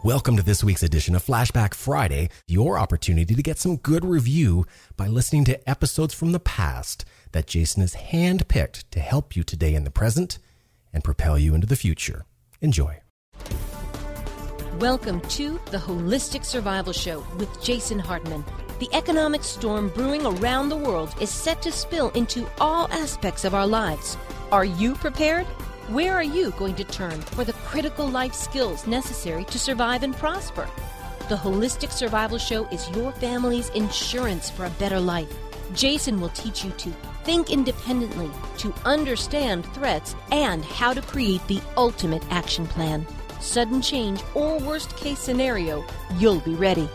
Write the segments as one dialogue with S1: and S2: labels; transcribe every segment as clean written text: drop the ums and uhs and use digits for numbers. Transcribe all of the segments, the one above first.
S1: Welcome to this week's edition of Flashback Friday, your opportunity to get some good review by listening to episodes from the past that Jason has handpicked to help you today in the present and propel you into the future. Enjoy.
S2: Welcome to the Holistic Survival Show with Jason Hartman. The economic storm brewing around the world is set to spill into all aspects of our lives. Are you prepared? Where are you going to turn for the critical life skills necessary to survive and prosper? The Holistic Survival Show is your family's insurance for a better life. Jason will teach you to think independently, to understand threats, and how to create the ultimate action plan. Sudden change or worst case scenario, you'll be ready.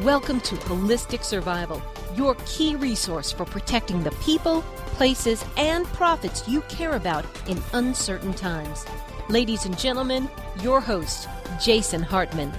S2: Welcome to Holistic Survival, your key resource for protecting the people, places, and profits you care about in uncertain times. Ladies and gentlemen, your host, Jason Hartman.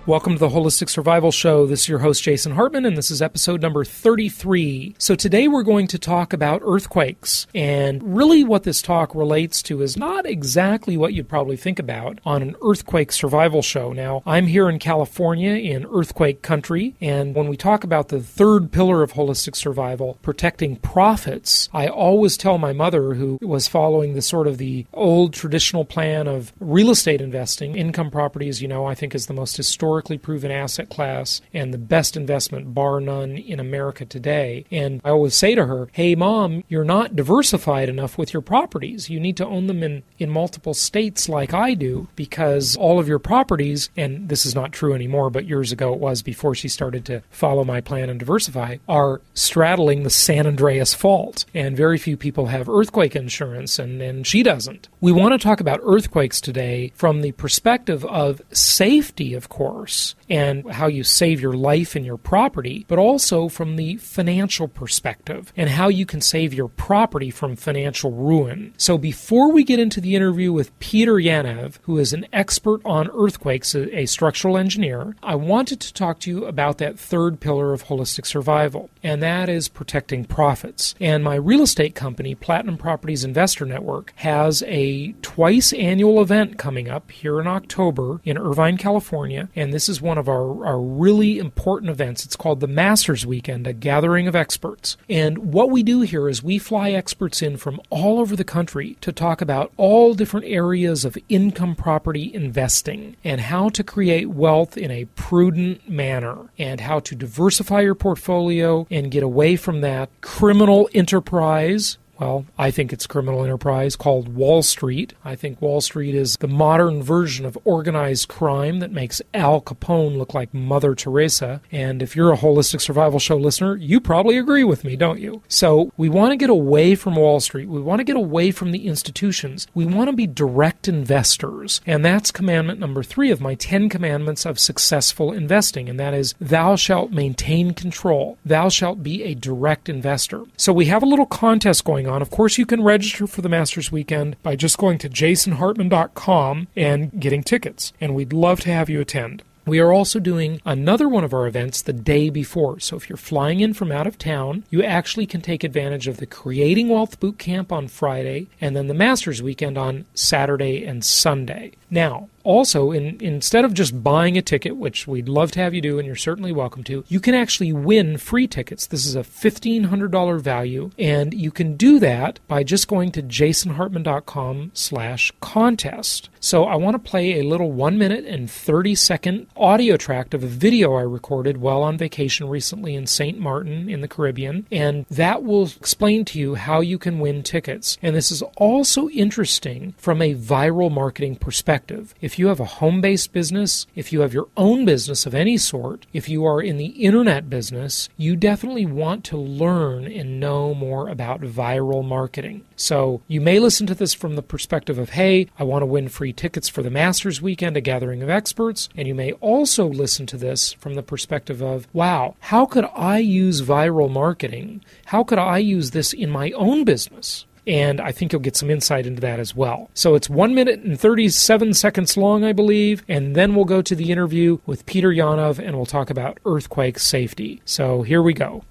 S3: Welcome to the Holistic Survival Show. This is your host, Jason Hartman, and this is episode number 33. So today we're going to talk about earthquakes. And really what this talk relates to is not exactly what you'd probably think about on an earthquake survival show. Now, I'm here in California in earthquake country, and when we talk about the third pillar of holistic survival, protecting profits, I always tell my mother, who was following the old traditional plan of real estate investing, income properties, I think is the most historically proven asset class and the best investment bar none in America today. And I always say to her, hey mom, you're not diversified enough with your properties. You need to own them in multiple states like I do, because all of your properties, and this is not true anymore, but years ago it was before she started to follow my plan and diversify, are straddling the San Andreas Fault. And very few people have earthquake insurance, and she doesn't. We want to talk about earthquakes today from the perspective of safety, of course, and how you save your life and your property, but also from the financial perspective and how you can save your property from financial ruin. So before we get into the interview with Peter Yanev, who is an expert on earthquakes, a structural engineer, I wanted to talk to you about that third pillar of holistic survival, and that is protecting profits. And my real estate company, Platinum Properties Investor Network, has a twice annual event coming up here in October in Irvine, California, and this is one of our really important events. It's called the Masters Weekend, a gathering of experts. And what we do here is we fly experts in from all over the country to talk about all different areas of income property investing and how to create wealth in a prudent manner and how to diversify your portfolio and get away from that criminal enterprise. Well, I think it's criminal enterprise called Wall Street. I think Wall Street is the modern version of organized crime that makes Al Capone look like Mother Teresa. And if you're a Holistic Survival Show listener, you probably agree with me, don't you? So we want to get away from Wall Street. We want to get away from the institutions. We want to be direct investors. And that's commandment number 3 of my 10 commandments of successful investing. And that is, thou shalt maintain control. Thou shalt be a direct investor. So we have a little contest going on. Of course, you can register for the Masters Weekend by just going to jasonhartman.com and getting tickets, and we'd love to have you attend. We are also doing another one of our events the day before. So if you're flying in from out of town, you actually can take advantage of the Creating Wealth Boot Camp on Friday and then the Masters Weekend on Saturday and Sunday. Now, also, instead of just buying a ticket, which we'd love to have you do, and you're certainly welcome to, you can actually win free tickets. This is a $1,500 value, and you can do that by just going to jasonhartman.com/contest. So I want to play a little 1 minute and 30-second audio tract of a video I recorded while on vacation recently in St. Martin in the Caribbean, and that will explain to you how you can win tickets. And this is also interesting from a viral marketing perspective. If you have a home-based business, if you have your own business of any sort, if you are in the internet business, you definitely want to learn and know more about viral marketing. So you may listen to this from the perspective of, hey, I want to win free tickets for the Masters Weekend, a gathering of experts. And you may also listen to this from the perspective of, wow, how could I use viral marketing? How could I use this in my own business? And I think you'll get some insight into that as well. So it's 1 minute and 37 seconds long, I believe, and then we'll go to the interview with Peter Yanev and we'll talk about earthquake safety. So here we go.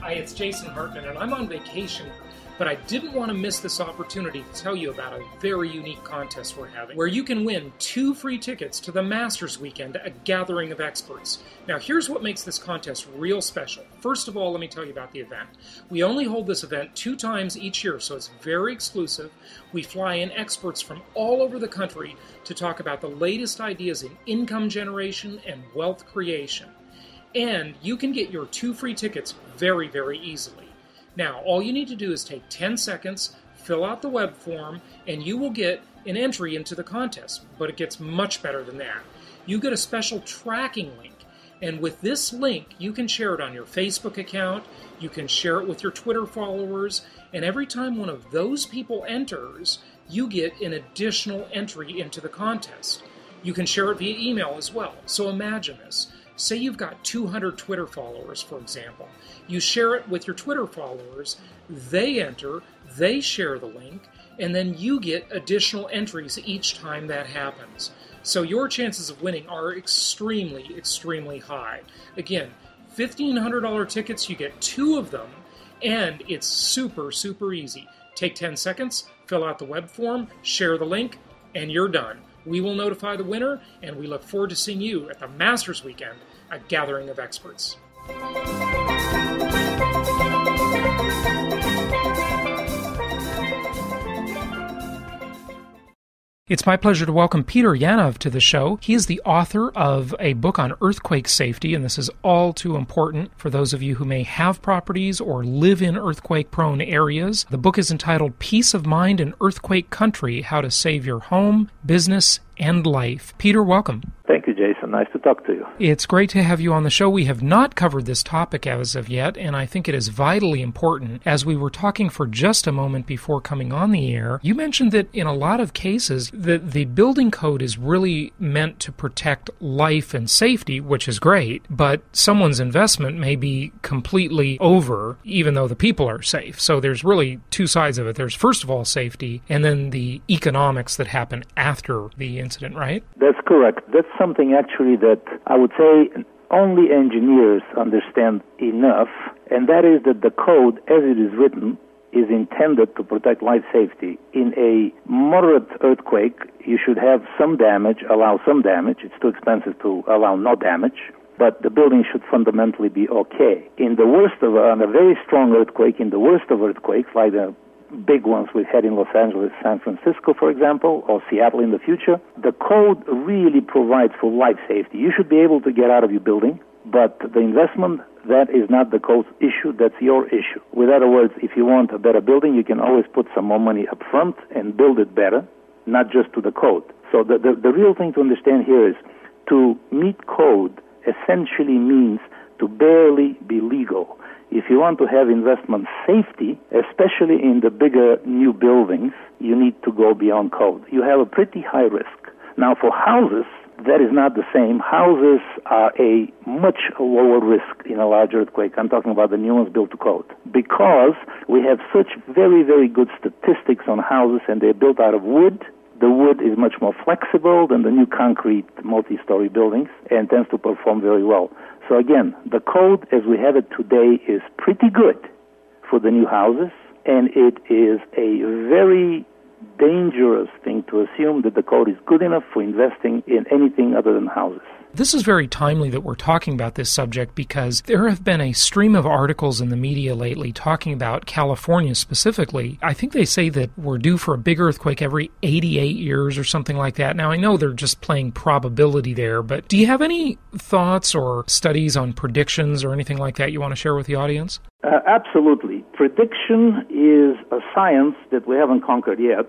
S3: Hi, it's Jason Hartman, and I'm on vacation but I didn't want to miss this opportunity to tell you about a very unique contest we're having, where you can win 2 free tickets to the Masters Weekend, a gathering of experts. Now, here's what makes this contest real special. First of all, let me tell you about the event. We only hold this event 2 times each year, so it's very exclusive. We fly in experts from all over the country to talk about the latest ideas in income generation and wealth creation. And you can get your 2 free tickets very, very easily. Now, all you need to do is take 10 seconds, fill out the web form, and you will get an entry into the contest. But it gets much better than that. You get a special tracking link. And with this link, you can share it on your Facebook account, you can share it with your Twitter followers, and every time one of those people enters, you get an additional entry into the contest. You can share it via email as well. So imagine this. Say you've got 200 Twitter followers, for example. You share it with your Twitter followers, they enter, they share the link, and then you get additional entries each time that happens. So your chances of winning are extremely, extremely high. Again, $1,500 tickets, you get 2 of them, and it's super, super easy. Take 10 seconds, fill out the web form, share the link, and you're done. We will notify the winner, and we look forward to seeing you at the Masters Weekend, a gathering of experts. It's my pleasure to welcome Peter Yanev to the show. He is the author of a book on earthquake safety, and this is all too important for those of you who may have properties or live in earthquake-prone areas. The book is entitled Peace of Mind in Earthquake Country, How to Save Your Home, Business, and Life. Peter, welcome.
S4: Thank you, Jason. Nice to talk to you.
S3: It's great to have you on the show. We have not covered this topic as of yet, and I think it is vitally important. As we were talking for just a moment before coming on the air, you mentioned that in a lot of cases, the building code is really meant to protect life and safety, which is great, but someone's investment may be completely over, even though the people are safe. So there's really 2 sides of it. There's, first of all, safety, and then the economics that happen after the incident, right?
S4: That's correct. That's something actually that I would say only engineers understand enough, and that is that the code, as it is written, is intended to protect life safety. In a moderate earthquake, you should have some damage, allow some damage. It's too expensive to allow no damage, but the building should fundamentally be okay. In the worst of a very strong earthquake, in the worst of earthquakes, like the big ones we've had in Los Angeles, San Francisco, for example, or Seattle in the future, the code really provides for life safety. You should be able to get out of your building, but the investment, that is not the code's issue, that's your issue. With other words, if you want a better building, you can always put some more money up front and build it better, not just to the code. So the real thing to understand here is to meet code essentially means to barely be legal. If you want to have investment safety, especially in the bigger new buildings, you need to go beyond code. You have a pretty high risk. Now, for houses, that is not the same. Houses are a much lower risk in a large earthquake. I'm talking about the new ones built to code. Because we have such very, very good statistics on houses, and they're built out of wood. The wood is much more flexible than the new concrete multi-story buildings and tends to perform very well. So again, the code as we have it today is pretty good for the new houses, and it is a very dangerous thing to assume that the code is good enough for investing in anything other than houses.
S3: This is very timely that we're talking about this subject because there have been a stream of articles in the media lately talking about California specifically. I think they say that we're due for a big earthquake every 88 years or something like that. Now, I know they're just playing probability there, but do you have any thoughts or studies on predictions or anything like that you want to share with the audience?
S4: Absolutely. Prediction is a science that we haven't conquered yet.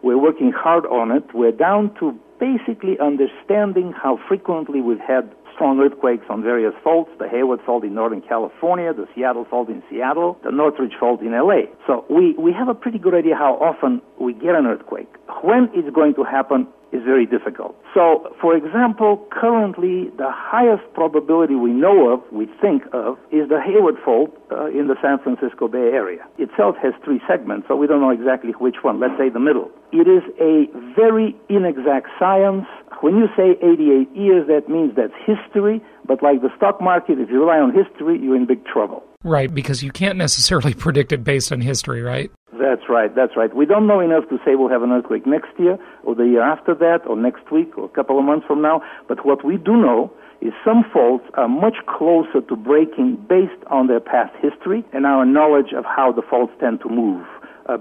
S4: We're working hard on it. We're down to basically understanding how frequently we've had strong earthquakes on various faults, the Hayward Fault in Northern California, the Seattle Fault in Seattle, the Northridge Fault in LA. So we have a pretty good idea how often we get an earthquake. When it's going to happen is very difficult. So, for example, currently the highest probability we know of, we think of, is the Hayward Fault in the San Francisco Bay Area. Itself has 3 segments, so we don't know exactly which one. Let's say the middle. It is a very inexact science. When you say 88 years, that means that's history, but like the stock market, if you rely on history, you're in big trouble.
S3: Right, because you can't necessarily predict it based on history, right?
S4: That's right. We don't know enough to say we'll have an earthquake next year or the year after that or next week or a couple of months from now. But what we do know is some faults are much closer to breaking based on their past history and our knowledge of how the faults tend to move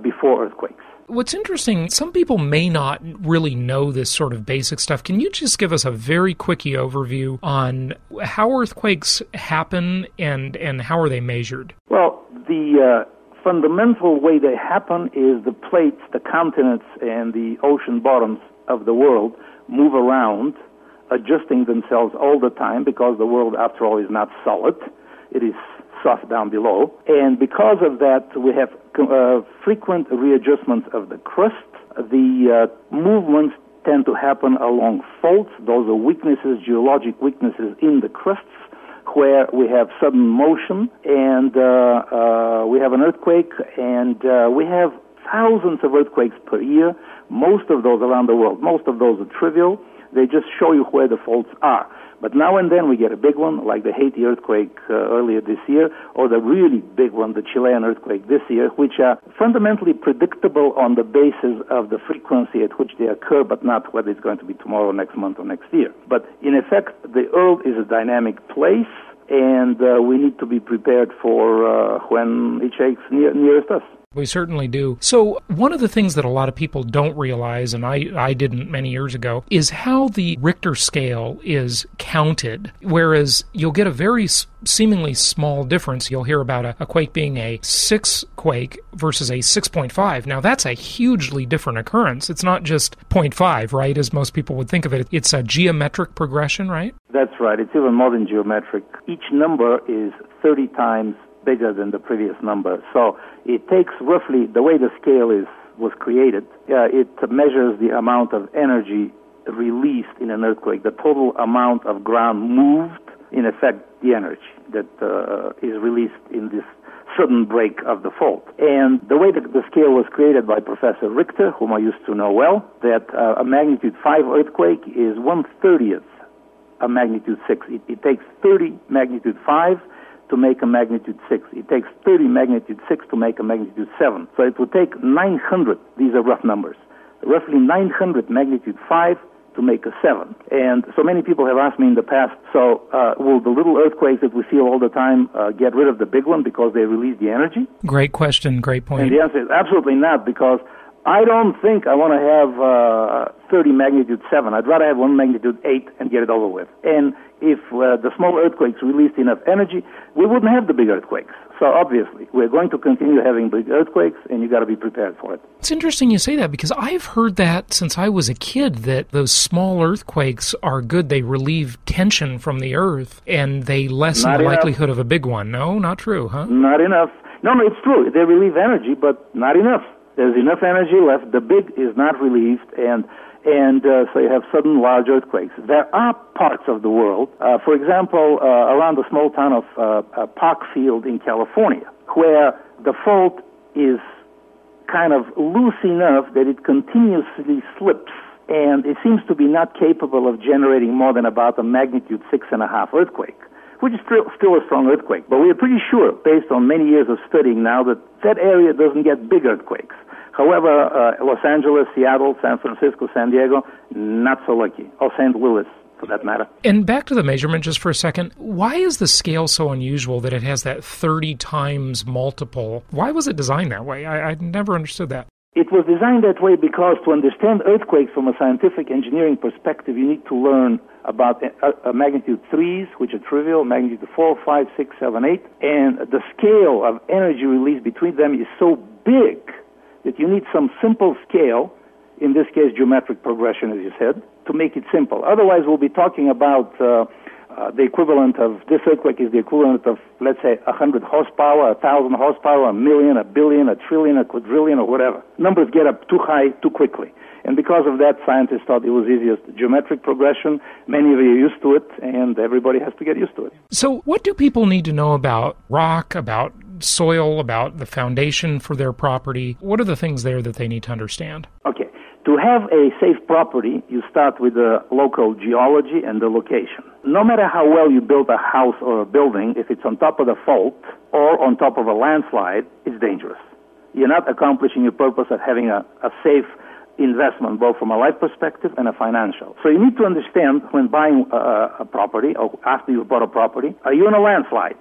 S4: before earthquakes.
S3: What's interesting, some people may not really know this sort of basic stuff. Can you just give us a very quickie overview on how earthquakes happen and how are they measured?
S4: Well, the fundamental way they happen is the plates, the continents, and the ocean bottoms of the world move around, adjusting themselves all the time because the world, after all, is not solid. It is soft down below. And because of that, we have frequent readjustments of the crust. The movements tend to happen along faults. Those are weaknesses, geologic weaknesses in the crusts, where we have sudden motion, and we have an earthquake, and we have thousands of earthquakes per year, most of those around the world. Most of those are trivial. They just show you where the faults are. But now and then we get a big one, like the Haiti earthquake earlier this year, or the really big one, the Chilean earthquake this year, which are fundamentally predictable on the basis of the frequency at which they occur, but not whether it's going to be tomorrow, next month, or next year. But in effect, the Earth is a dynamic place, and we need to be prepared for when it shakes nearest us.
S3: We certainly do. So one of the things that a lot of people don't realize, and I didn't many years ago, is how the Richter scale is counted. Whereas you'll get a very seemingly small difference. You'll hear about a quake being a 6 quake versus a 6.5. Now that's a hugely different occurrence. It's not just 0.5, right, as most people would think of it. It's a geometric progression, right?
S4: That's right. It's even more than geometric. Each number is 30 times bigger than the previous number. So it takes roughly, the way the scale was created, it measures the amount of energy released in an earthquake, the total amount of ground moved, in effect, the energy that is released in this sudden break of the fault. And the way that the scale was created by Professor Richter, whom I used to know well, that a magnitude 5 earthquake is 1/30th a magnitude 6. It takes 30 magnitude 5 to make a magnitude 6. It takes 30 magnitude 6 to make a magnitude 7. So it would take 900, these are rough numbers, roughly 900 magnitude 5 to make a 7. And so many people have asked me in the past, so will the little earthquakes that we feel all the time get rid of the big one because they release the energy?
S3: Great question, great point.
S4: And the answer is absolutely not, because I don't think I want to have 30 magnitude 7. I'd rather have 1 magnitude 8 and get it over with. And if the small earthquakes released enough energy, we wouldn't have the big earthquakes. So obviously, we're going to continue having big earthquakes, and you got to be prepared for it.
S3: It's interesting you say that, because I've heard that since I was a kid, that those small earthquakes are good. They relieve tension from the earth, and they lessen the likelihood of a big one. No, not true, huh?
S4: Not enough. No, it's true. They relieve energy, but not enough. There's enough energy left. The big is not relieved, and so you have sudden large earthquakes. There are parts of the world, for example, around the small town of Parkfield in California, where the fault is kind of loose enough that it continuously slips, and it seems to be not capable of generating more than about a magnitude 6.5 earthquake, which is still a strong earthquake. But we are pretty sure, based on many years of studying now, that area doesn't get big earthquakes. However, Los Angeles, Seattle, San Francisco, San Diego, not so lucky. Or St. Louis, for that matter.
S3: And back to the measurement just for a second. Why is the scale so unusual that it has that 30 times multiple? Why was it designed that way? I never understood that.
S4: It was designed that way because to understand earthquakes from a scientific engineering perspective, you need to learn about magnitude 3s, which are trivial, magnitude 4, 5, 6, 7, 8, and the scale of energy released between them is so big that you need some simple scale, in this case geometric progression, as you said, to make it simple. Otherwise, we'll be talking about the equivalent of, this earthquake is the equivalent of, let's say, 100 horsepower, 1,000 horsepower, 1 million, 1 billion, 1 trillion, 1 quadrillion, or whatever. Numbers get up too high too quickly. And because of that, scientists thought it was easiest geometric progression. Many of you are used to it, and everybody has to get used to it.
S3: So what do people need to know about rock, about soil, about the foundation for their property? What are the things there that they need to understand?
S4: Okay. To have a safe property, you start with the local geology and the location. No matter how well you build a house or a building, if it's on top of the fault or on top of a landslide, it's dangerous. you're not accomplishing your purpose of having a safe investment, both from a life perspective and a financial. So you need to understand when buying a property, or after you've bought a property, are you in a landslide?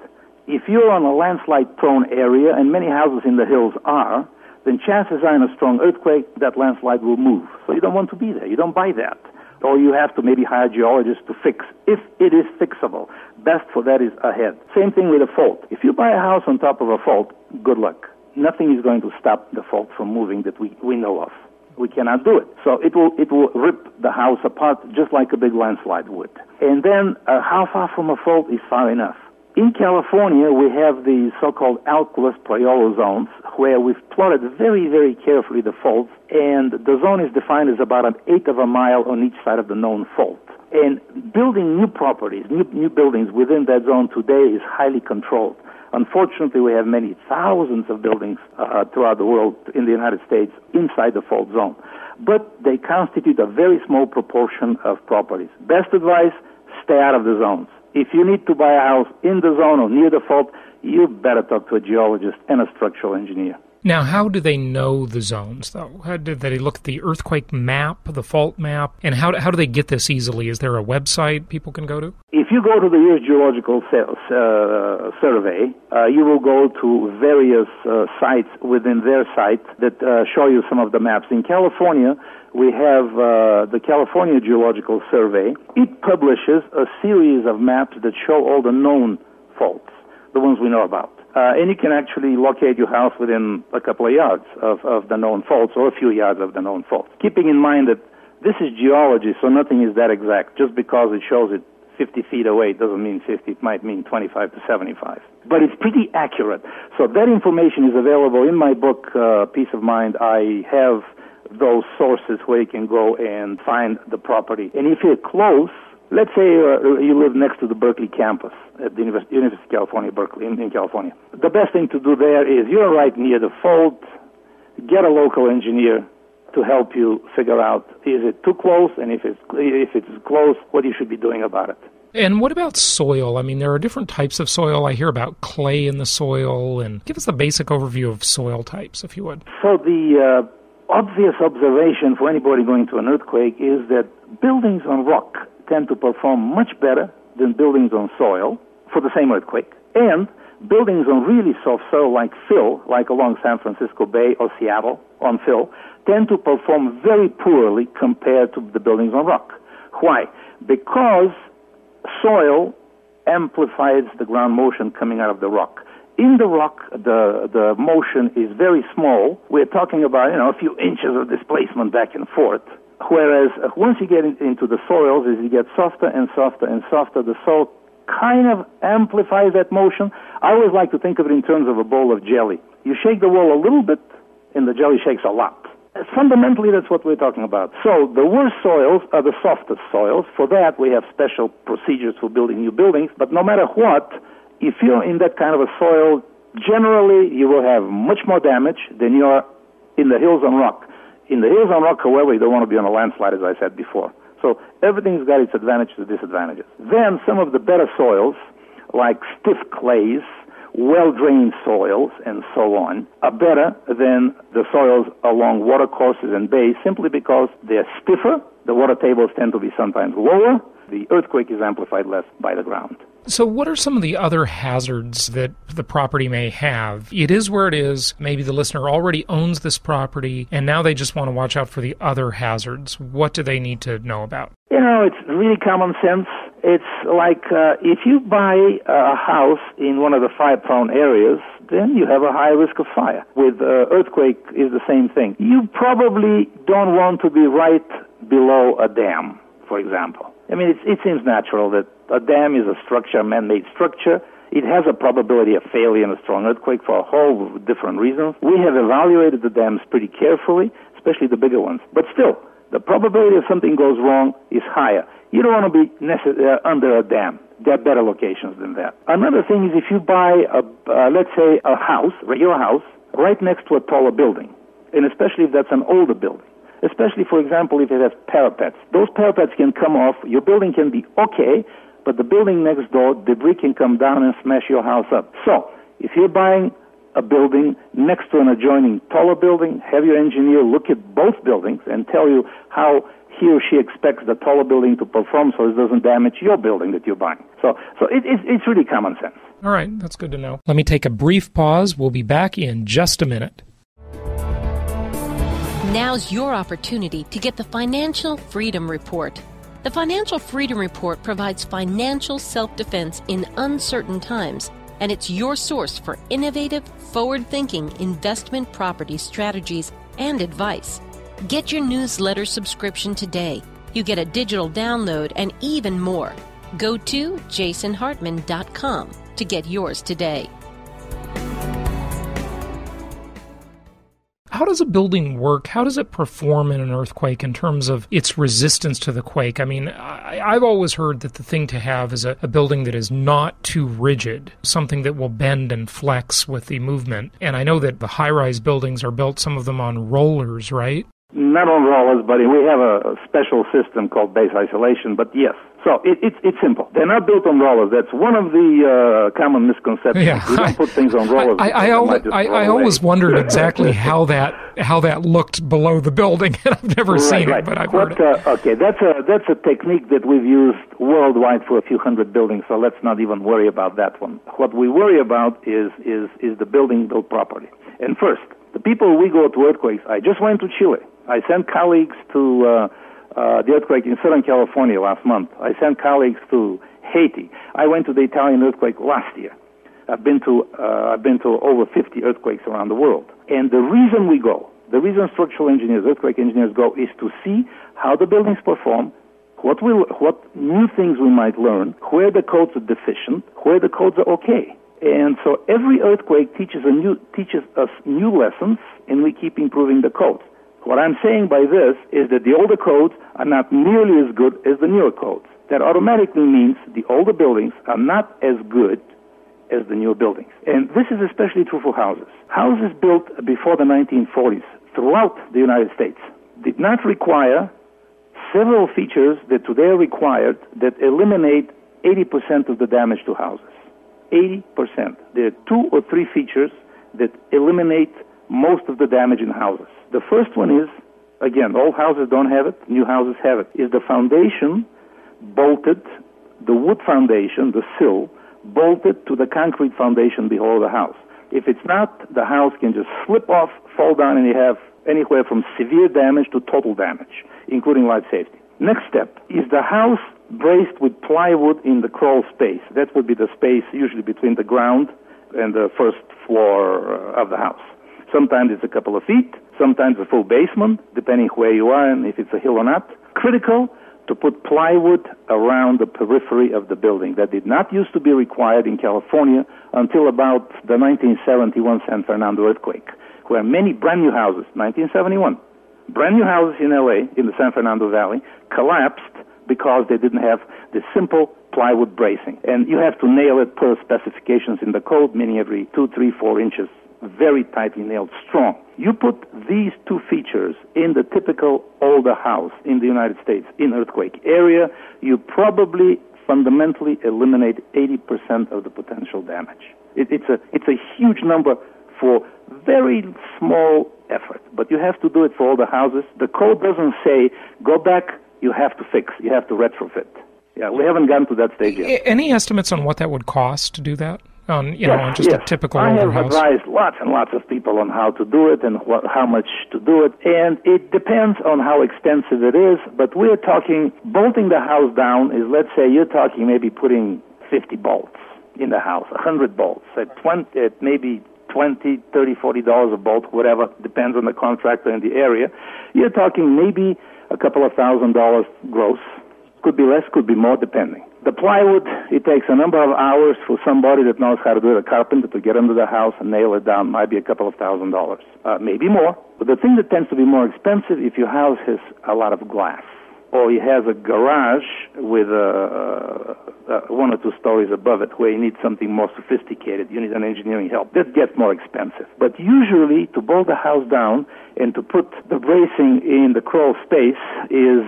S4: If you're on a landslide-prone area, and many houses in the hills are, then chances are in a strong earthquake, that landslide will move. So you don't want to be there. You don't buy that. Or you have to maybe hire geologists to fix, if it is fixable. Best for that is ahead. Same thing with a fault. If you buy a house on top of a fault, good luck. Nothing is going to stop the fault from moving that we know of. We cannot do it. So it will rip the house apart just like a big landslide would. And then how far from a fault is far enough? In California, we have the so-called alkylous priolo zones, where we've plotted very, very carefully the faults, and the zone is defined as about 1/8 of a mile on each side of the known fault. And building new properties, new buildings within that zone today is highly controlled. Unfortunately, we have many thousands of buildings throughout the world, in the United States, inside the fault zone. But they constitute a very small proportion of properties. Best advice, stay out of the zones. If you need to buy a house in the zone or near the fault, you better talk to a geologist and a structural engineer.
S3: Now, how do they know the zones, though? How do they look at the earthquake map, the fault map? And how do they get this easily? Is there a website people can go to?
S4: If you go to the U.S. Geological Survey, you will go to various sites within their site that show you some of the maps. In California, we have the California Geological Survey. It publishes a series of maps that show all the known faults, the ones we know about. And you can actually locate your house within a couple of yards of the known faults, or a few yards of the known faults. Keeping in mind that this is geology, so nothing is that exact. Just because it shows it 50 feet away doesn't mean 50. It might mean 25 to 75. But it's pretty accurate. So that information is available in my book, Peace of Mind. I have those sources where you can go and find the property. And if you're close, let's say you live next to the Berkeley campus at the University of California, Berkeley, in California. The best thing to do there is you're right near the fault. Get a local engineer to help you figure out, is it too close? And if it's close, what you should be doing about it.
S3: And what about soil? I mean, there are different types of soil. I hear about clay in the soil. And give us the basic overview of soil types, if you would.
S4: So the obvious observation for anybody going to an earthquake is that buildings on rock tend to perform much better than buildings on soil for the same earthquake. And buildings on really soft soil like fill, like along San Francisco Bay or Seattle on fill, tend to perform very poorly compared to the buildings on rock. Why? Because soil amplifies the ground motion coming out of the rock. In the rock, the motion is very small. We're talking about, a few inches of displacement back and forth. Whereas once you get into the soils, as you get softer and softer and softer, the soil kind of amplifies that motion. I always like to think of it in terms of a bowl of jelly. You shake the wall a little bit, and the jelly shakes a lot. Fundamentally, that's what we're talking about. So the worst soils are the softest soils. For that, we have special procedures for building new buildings. But no matter what, if you're in that kind of a soil, generally you will have much more damage than you are in the hills on rock. In the hills on rock, however, you don't want to be on a landslide, as I said before. So everything's got its advantages and disadvantages. Then some of the better soils, like stiff clays, well-drained soils, and so on, are better than the soils along watercourses and bays simply because they're stiffer, the water tables tend to be sometimes lower, the earthquake is amplified less by the ground.
S3: So what are some of the other hazards that the property may have? It is where it is. Maybe the listener already owns this property, and now they just want to watch out for the other hazards. What do they need to know about?
S4: It's really common sense. It's like if you buy a house in one of the fire-prone areas, then you have a high risk of fire. With earthquake is the same thing. You probably don't want to be right below a dam, for example. I mean, it seems natural that a dam is a structure, a man-made structure. It has a probability of failure in a strong earthquake for a whole different reasons. We have evaluated the dams pretty carefully, especially the bigger ones. But still, the probability of something goes wrong is higher. You don't want to be under a dam. There are better locations than that. Another thing is if you buy, let's say, a house, your house, right next to a taller building, and especially if that's an older building, especially, for example, if it has parapets. Those parapets can come off. Your building can be okay, but the building next door, debris can come down and smash your house up. So if you're buying a building next to an adjoining taller building, have your engineer look at both buildings and tell you how he or she expects the taller building to perform so it doesn't damage your building that you're buying. So it's really common sense.
S3: All right, that's good to know. Let me take a brief pause. We'll be back in just a minute.
S2: Now's your opportunity to get the Financial Freedom Report. The Financial Freedom Report provides financial self-defense in uncertain times, and it's your source for innovative, forward-thinking investment property strategies and advice. Get your newsletter subscription today. You get a digital download and even more. Go to jasonhartman.com to get yours today.
S3: How does a building work? How does it perform in an earthquake in terms of its resistance to the quake? I mean, I've always heard that the thing to have is a building that is not too rigid, something that will bend and flex with the movement. And I know that the high-rise buildings are built, some of them on rollers, right?
S4: Not on rollers, but we have a special system called base isolation, but yes. So it's simple. They're not built on rollers. That's one of the common misconceptions.
S3: Yeah,
S4: we don't put things on rollers.
S3: I always wondered exactly how that looked below the building, and I've never seen it, but I've heard it.
S4: Okay, that's a technique that we've used worldwide for a few hundred buildings, so let's not even worry about that one. What we worry about is the building built properly. And first, the people we go to earthquakes, I just went to Chile. I sent colleagues to the earthquake in Southern California last month. I sent colleagues to Haiti. I went to the Italian earthquake last year. I've been to over 50 earthquakes around the world. And the reason structural engineers, earthquake engineers go, is to see how the buildings perform, what new things we might learn, where the codes are deficient, where the codes are okay. And so every earthquake teaches us new lessons, and we keep improving the codes. What I'm saying by this is that the older codes are not nearly as good as the newer codes. That automatically means the older buildings are not as good as the newer buildings. And this is especially true for houses. Houses built before the 1940s throughout the United States did not require several features that today are required that eliminate 80% of the damage to houses. 80%. There are 2 or 3 features that eliminate most of the damage in houses. The first one is, again, old houses don't have it, new houses have it, is the foundation bolted, the wood foundation, the sill, bolted to the concrete foundation below the house. If it's not, the house can just slip off, fall down, and you have anywhere from severe damage to total damage, including life safety. Next step is the house braced with plywood in the crawl space. That would be the space usually between the ground and the first floor of the house. Sometimes it's a couple of feet, sometimes a full basement, depending where you are and if it's a hill or not. Critical to put plywood around the periphery of the building. That did not used to be required in California until about the 1971 San Fernando earthquake, where many brand new houses, 1971, brand new houses in LA, in the San Fernando Valley, collapsed because they didn't have the simple plywood bracing. And you have to nail it per specifications in the code, meaning every 2, 3, 4 inches, very tightly nailed, strong. You put these 2 features in the typical older house in the United States, in earthquake area, you probably fundamentally eliminate 80% of the potential damage. It's a huge number for very small effort, but you have to do it for all the houses. The code doesn't say, go back, you have to fix, you have to retrofit. Yeah, we haven't gotten to that stage yet.
S3: Any estimates on what that would cost to do that? On just a typical
S4: older
S3: house? I have
S4: advised lots and lots of people on how to do it and how much to do it, and it depends on how expensive it is, but we're talking, bolting the house down is, let's say you're talking maybe putting 50 bolts in the house, 100 bolts, at maybe $20, $30, $40 a bolt, whatever, depends on the contractor and the area. You're talking maybe a couple of $1,000s gross. Could be less, could be more, depending. The plywood, it takes a number of hours for somebody that knows how to do it, a carpenter, to get under the house and nail it down. Might be a couple of $1,000s, maybe more. But the thing that tends to be more expensive if your house has a lot of glass, or you have a garage with 1 or 2 stories above it where you need something more sophisticated, you need an engineering help. That gets more expensive. But usually, to bolt the house down and to put the bracing in the crawl space is,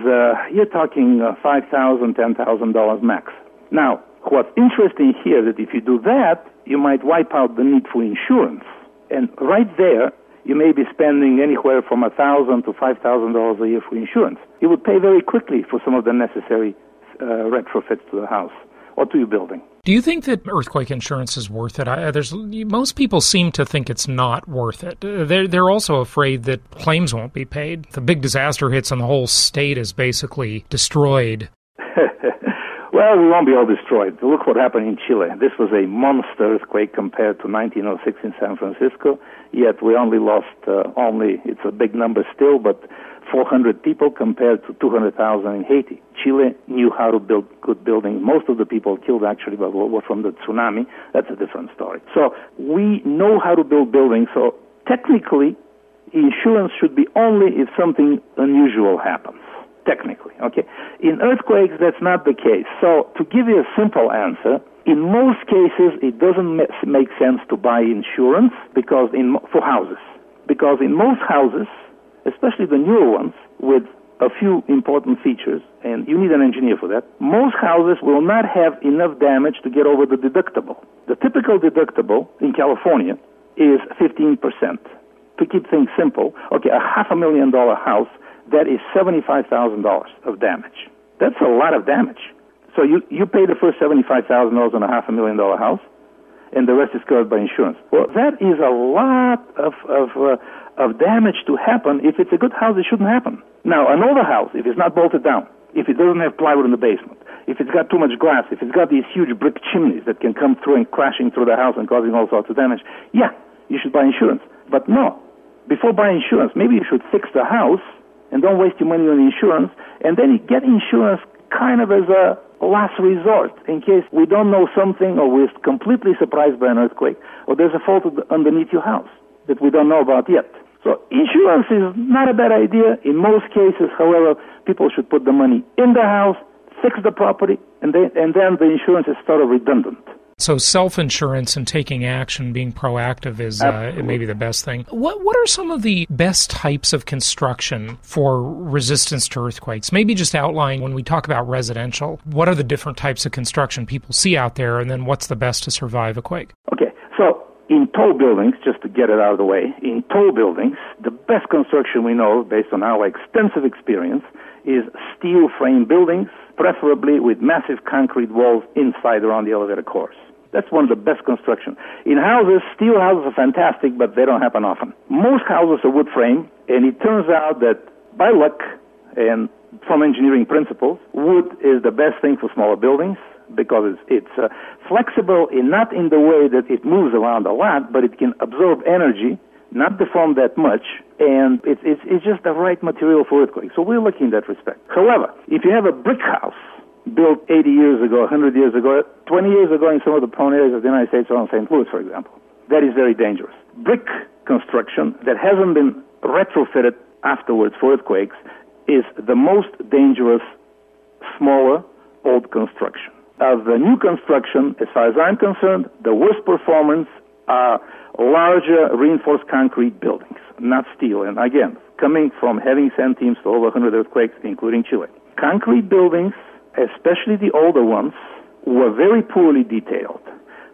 S4: you're talking $5,000, $10,000 max. Now, what's interesting here is that if you do that, you might wipe out the need for insurance. And right there, you may be spending anywhere from $1,000 to $5,000 a year for insurance. You would pay very quickly for some of the necessary retrofits to the house or to your building.
S3: Do you think that earthquake insurance is worth it? Most people seem to think it's not worth it. They're also afraid that claims won't be paid. If a big disaster hits and the whole state is basically destroyed.
S4: Well, we won't be all destroyed. Look what happened in Chile. This was a monster earthquake compared to 1906 in San Francisco, yet we only lost, it's a big number still, but 400 people compared to 200,000 in Haiti. Chile knew how to build good buildings. Most of the people killed actually were from the tsunami. That's a different story. So we know how to build buildings, so technically insurance should be only if something unusual happens. Technically, okay? In earthquakes, that's not the case. So to give you a simple answer, in most cases, it doesn't make sense to buy insurance for houses. Because in most houses, especially the newer ones, with a few important features, and you need an engineer for that, most houses will not have enough damage to get over the deductible. The typical deductible in California is 15%. To keep things simple, okay, a $500,000 house, that is $75,000 of damage. That's a lot of damage. So you pay the first $75,000 on a $500,000 house, and the rest is covered by insurance. Well, that is a lot of damage to happen. If it's a good house, it shouldn't happen. Now, an older house, if it's not bolted down, if it doesn't have plywood in the basement, if it's got too much glass, if it's got these huge brick chimneys that can come through and crashing through the house and causing all sorts of damage, yeah, you should buy insurance. But no, before buying insurance, maybe you should fix the house and don't waste your money on insurance, and then you get insurance kind of as a last resort in case we don't know something or we're completely surprised by an earthquake or there's a fault underneath your house that we don't know about yet. So insurance is not a bad idea. In most cases, however, people should put the money in the house, fix the property, and then the insurance is sort of redundant.
S3: So self-insurance and taking action, being proactive is maybe the best thing. What are some of the best types of construction for resistance to earthquakes? Maybe just outline, when we talk about residential, what are the different types of construction people see out there, and then what's the best to survive a quake?
S4: Okay, so in tall buildings, just to get it out of the way, in tall buildings, the best construction we know, based on our extensive experience, is steel frame buildings, preferably with massive concrete walls inside around the elevator cores. That's one of the best construction. In houses, steel houses are fantastic, but they don't happen often. Most houses are wood frame, and it turns out that by luck and from engineering principles, wood is the best thing for smaller buildings because it's flexible not in the way that it moves around a lot, but it can absorb energy, not deform that much, and it's just the right material for earthquakes. So we're lucky in that respect. However, if you have a brick house built 80 years ago, 100 years ago, 20 years ago in some of the prone areas of the United States around St. Louis, for example, that is very dangerous. Brick construction that hasn't been retrofitted afterwards for earthquakes is the most dangerous, smaller, old construction. Of the new construction, as far as I'm concerned, the worst performance are larger reinforced concrete buildings, not steel. And again, coming from having sent teams to over 100 earthquakes, including Chile. Concrete buildings, especially the older ones, were very poorly detailed.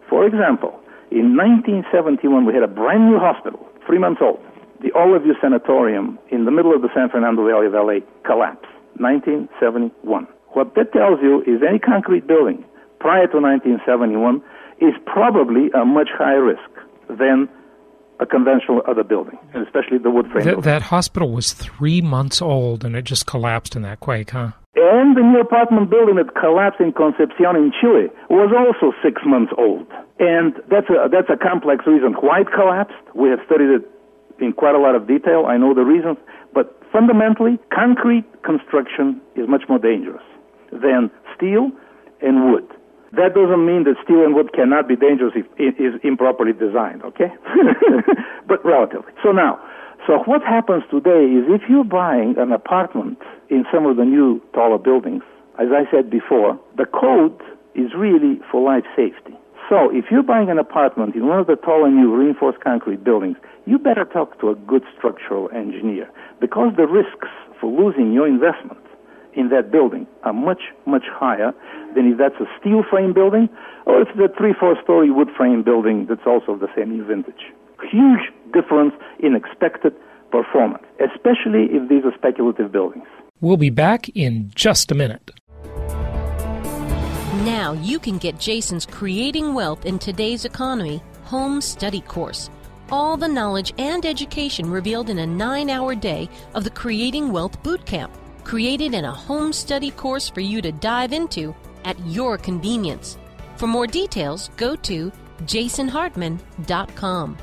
S4: For example, in 1971, we had a brand new hospital, 3 months old. The Olive Sanatorium in the middle of the San Fernando Valley of LA collapsed, 1971. What that tells you is any concrete building prior to 1971 is probably a much higher risk than a conventional other building, and especially the wood frame building.
S3: That hospital was 3 months old, and it just collapsed in that quake, huh?
S4: And the new apartment building that collapsed in Concepcion in Chile was also 6 months old. And that's a complex reason why it collapsed. We have studied it in quite a lot of detail. I know the reasons. But fundamentally, concrete construction is much more dangerous than steel and wood. That doesn't mean that steel and wood cannot be dangerous if it is improperly designed, okay? But relatively. So what happens today is if you're buying an apartment in some of the new taller buildings, as I said before, the code is really for life safety. So if you're buying an apartment in one of the taller new reinforced concrete buildings, you better talk to a good structural engineer because the risks for losing your investment in that building are much, much higher than if that's a steel frame building or if it's a 3-4 story wood frame building that's also of the same new vintage. Huge difference in expected performance, especially if these are speculative buildings.
S3: We'll be back in just a minute.
S2: Now you can get Jason's Creating Wealth in Today's Economy home study course. All the knowledge and education revealed in a 9-hour day of the Creating Wealth Bootcamp, created in a home study course for you to dive into at your convenience. For more details, go to jasonhartman.com.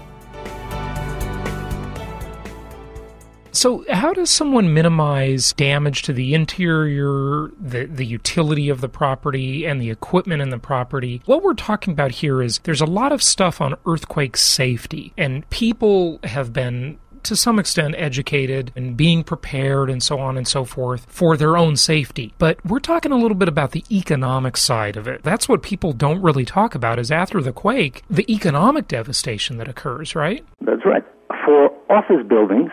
S3: So how does someone minimize damage to the interior, the utility of the property, and the equipment in the property? What we're talking about here is there's a lot of stuff on earthquake safety, and people have been, to some extent, educated and being prepared and so on and so forth for their own safety. But we're talking a little bit about the economic side of it. That's what people don't really talk about, is after the quake, the economic devastation that occurs, right?
S4: That's right. For office buildings,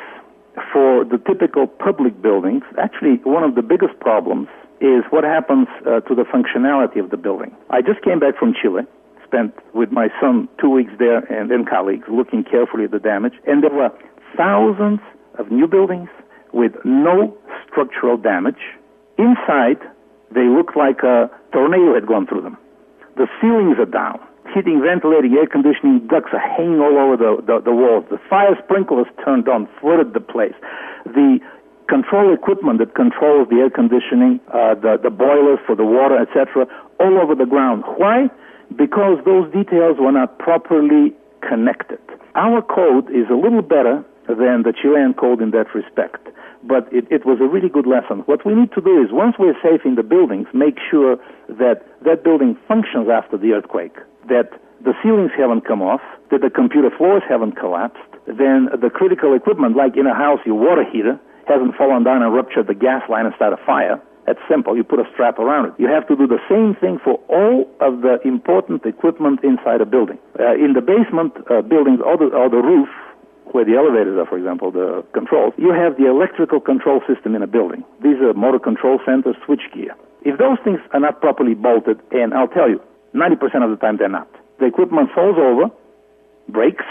S4: for the typical public buildings, actually one of the biggest problems is what happens to the functionality of the building. I just came back from Chile, spent with my son 2 weeks there and then colleagues looking carefully at the damage, and there were thousands of new buildings with no structural damage. Inside, they look like a tornado had gone through them. The ceilings are down. Heating, ventilating, air conditioning ducts are hanging all over the walls. The fire sprinklers turned on, flooded the place. The control equipment that controls the air conditioning, the boilers for the water, etc., all over the ground. Why? Because those details were not properly connected. Our code is a little better than the Chilean code in that respect, but it was a really good lesson. What we need to do is, once we're safe in the buildings, make sure that that building functions after the earthquake, that the ceilings haven't come off, that the computer floors haven't collapsed, then the critical equipment, like in a house, your water heater, hasn't fallen down and ruptured the gas line and started a fire. That's simple. You put a strap around it. You have to do the same thing for all of the important equipment inside a building. In the basement buildings or the roof, where the elevators are, for example, the controls, you have the electrical control system in a building. These are motor control centers, switchgear. If those things are not properly bolted, and I'll tell you, 90% of the time they're not, the equipment falls over, breaks.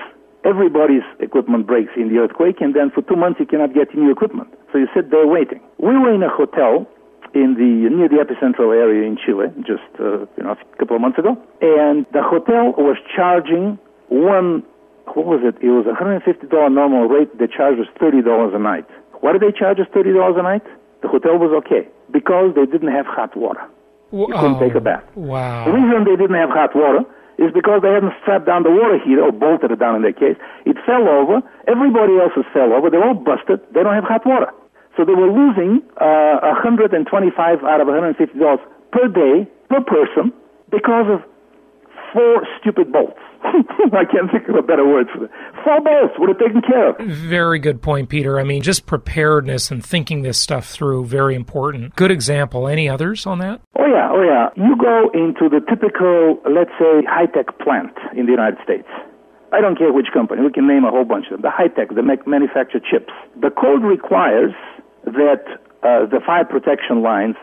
S4: Everybody's equipment breaks in the earthquake, and then for 2 months you cannot get new equipment. So you sit there waiting. We were in a hotel near the epicentral area in Chile just a couple of months ago, and the hotel was charging It was $150 normal rate. They charged us $30 a night. Why did they charge us $30 a night? The hotel was okay, because they didn't have hot water. You couldn't take a bath.
S3: Wow.
S4: The reason they didn't have hot water is because they hadn't strapped down the water heater, or bolted it down in their case. It fell over. Everybody else's fell over. They're all busted. They don't have hot water. So they were losing $125 out of $150 per day, per person, because of 4 stupid bolts. I can't think of a better word for it. 4 bolts would have taken care of.
S3: Very good point, Peter. I mean, just preparedness and thinking this stuff through, very important. Good example. Any others on that?
S4: Oh, yeah. You go into the typical, let's say, high-tech plant in the United States. I don't care which company. We can name a whole bunch of them. The high-tech, they manufacture chips. The code requires that the fire protection lines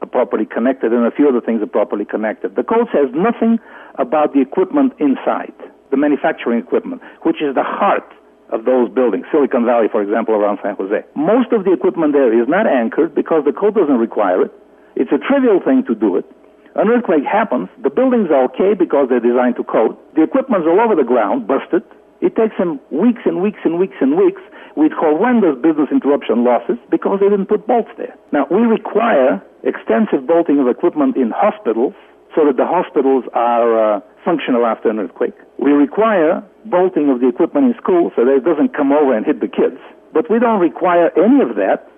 S4: are properly connected, and a few other things are properly connected. The code says nothing about the equipment inside, the manufacturing equipment, which is the heart of those buildings. Silicon Valley, for example, around San Jose. Most of the equipment there is not anchored because the code doesn't require it. It's a trivial thing to do it. An earthquake happens. The buildings are okay because they're designed to code. The equipment's all over the ground, busted. It takes them weeks and weeks and weeks and weeks with horrendous business interruption losses because they didn't put bolts there. Now, we require extensive bolting of equipment in hospitals so that the hospitals are functional after an earthquake. We require bolting of the equipment in schools so that it doesn't come over and hit the kids. But we don't require any of that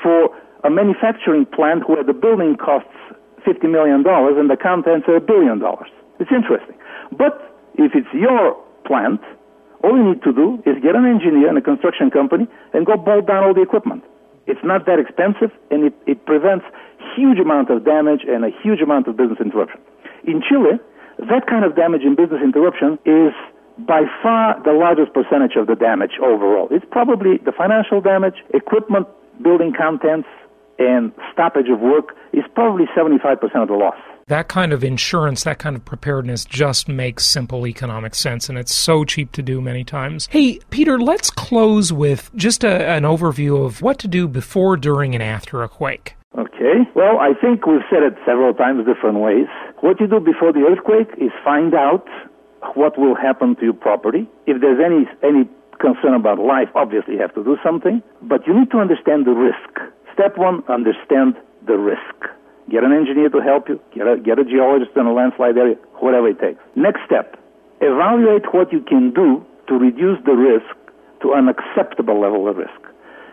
S4: for a manufacturing plant where the building costs $50 million and the contents are $1 billion. It's interesting. But if it's your plant, all you need to do is get an engineer and a construction company and go bolt down all the equipment. It's not that expensive, and it prevents huge amount of damage and a huge amount of business interruption. In Chile, that kind of damage and business interruption is by far the largest percentage of the damage overall. It's probably the financial damage, equipment, building contents, and stoppage of work is probably 75% of the loss.
S3: That kind of insurance, that kind of preparedness just makes simple economic sense, and it's so cheap to do many times. Hey, Peter, let's close with just an overview of what to do before, during, and after a quake.
S4: Okay. Well, I think we've said it several times different ways. What you do before the earthquake is find out what will happen to your property. If there's any concern about life, obviously you have to do something, but you need to understand the risk. Step one, understand the risk. Get an engineer to help you, get a geologist in a landslide area, whatever it takes. Next step, evaluate what you can do to reduce the risk to an acceptable level of risk.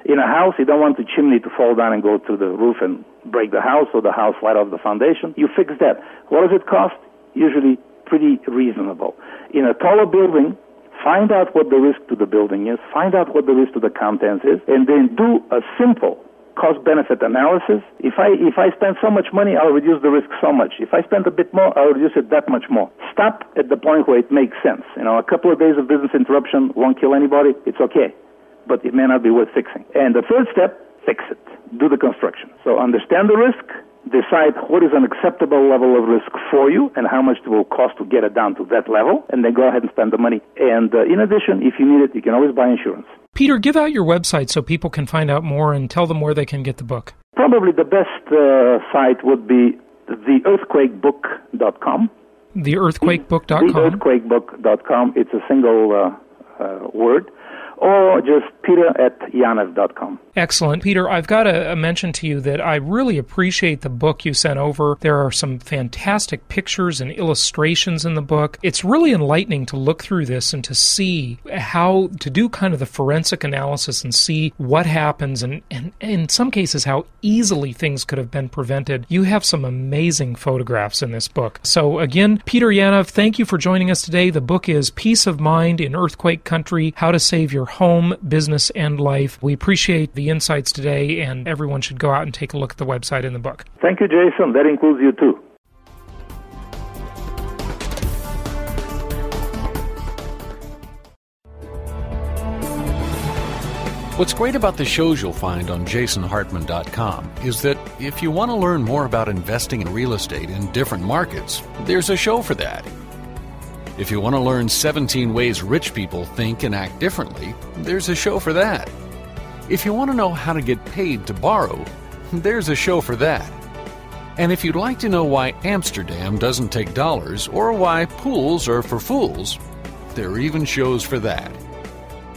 S4: In a house, you don't want the chimney to fall down and go through the roof and break the house, or the house slide off the foundation. You fix that. What does it cost? Usually pretty reasonable. In a taller building, find out what the risk to the building is, find out what the risk to the contents is, and then do a simple cost-benefit analysis. If I spend so much money, I'll reduce the risk so much. If I spend a bit more, I'll reduce it that much more. Stop at the point where it makes sense. A couple of days of business interruption won't kill anybody. It's okay. But it may not be worth fixing. And the third step, fix it. Do the construction. So understand the risk, decide what is an acceptable level of risk for you and how much it will cost to get it down to that level, and then go ahead and spend the money. And in addition, if you need it, you can always buy insurance.
S3: Peter, give out your website so people can find out more and tell them where they can get the book.
S4: Probably the best site would be theearthquakebook.com.
S3: Theearthquakebook.com?
S4: Theearthquakebook.com. It's a single word. Or just peter@yanev.com.
S3: Excellent. Peter, I've got to mention to you that I really appreciate the book you sent over. There are some fantastic pictures and illustrations in the book. It's really enlightening to look through this and to see how to do kind of the forensic analysis and see what happens, and in some cases how easily things could have been prevented. You have some amazing photographs in this book. So again, Peter Yanev, thank you for joining us today. The book is Peace of Mind in Earthquake Country, How to Save Your Home, Business, and Life. We appreciate the insights today, and everyone should go out and take a look at the website in the book.
S4: Thank you, Jason. That includes you, too.
S5: What's great about the shows you'll find on jasonhartman.com is that if you want to learn more about investing in real estate in different markets, there's a show for that. If you want to learn 17 ways rich people think and act differently, there's a show for that. If you want to know how to get paid to borrow, there's a show for that. And if you'd like to know why Amsterdam doesn't take dollars or why pools are for fools, there are even shows for that.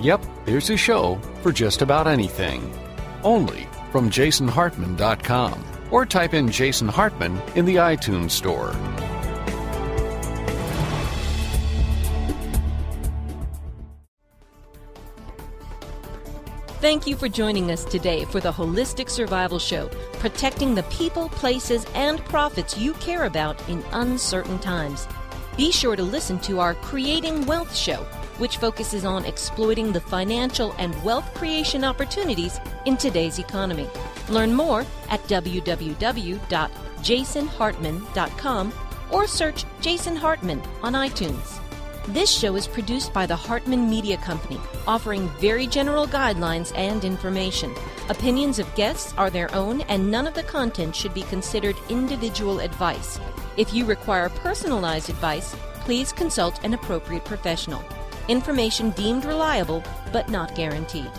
S5: Yep, there's a show for just about anything. Only from jasonhartman.com, or type in Jason Hartman in the iTunes Store.
S2: Thank you for joining us today for the Holistic Survival Show, protecting the people, places, and profits you care about in uncertain times. Be sure to listen to our Creating Wealth show, which focuses on exploiting the financial and wealth creation opportunities in today's economy. Learn more at www.jasonhartman.com or search Jason Hartman on iTunes. This show is produced by the Hartman Media Company, offering very general guidelines and information. Opinions of guests are their own, and none of the content should be considered individual advice. If you require personalized advice, please consult an appropriate professional. Information deemed reliable, but not guaranteed.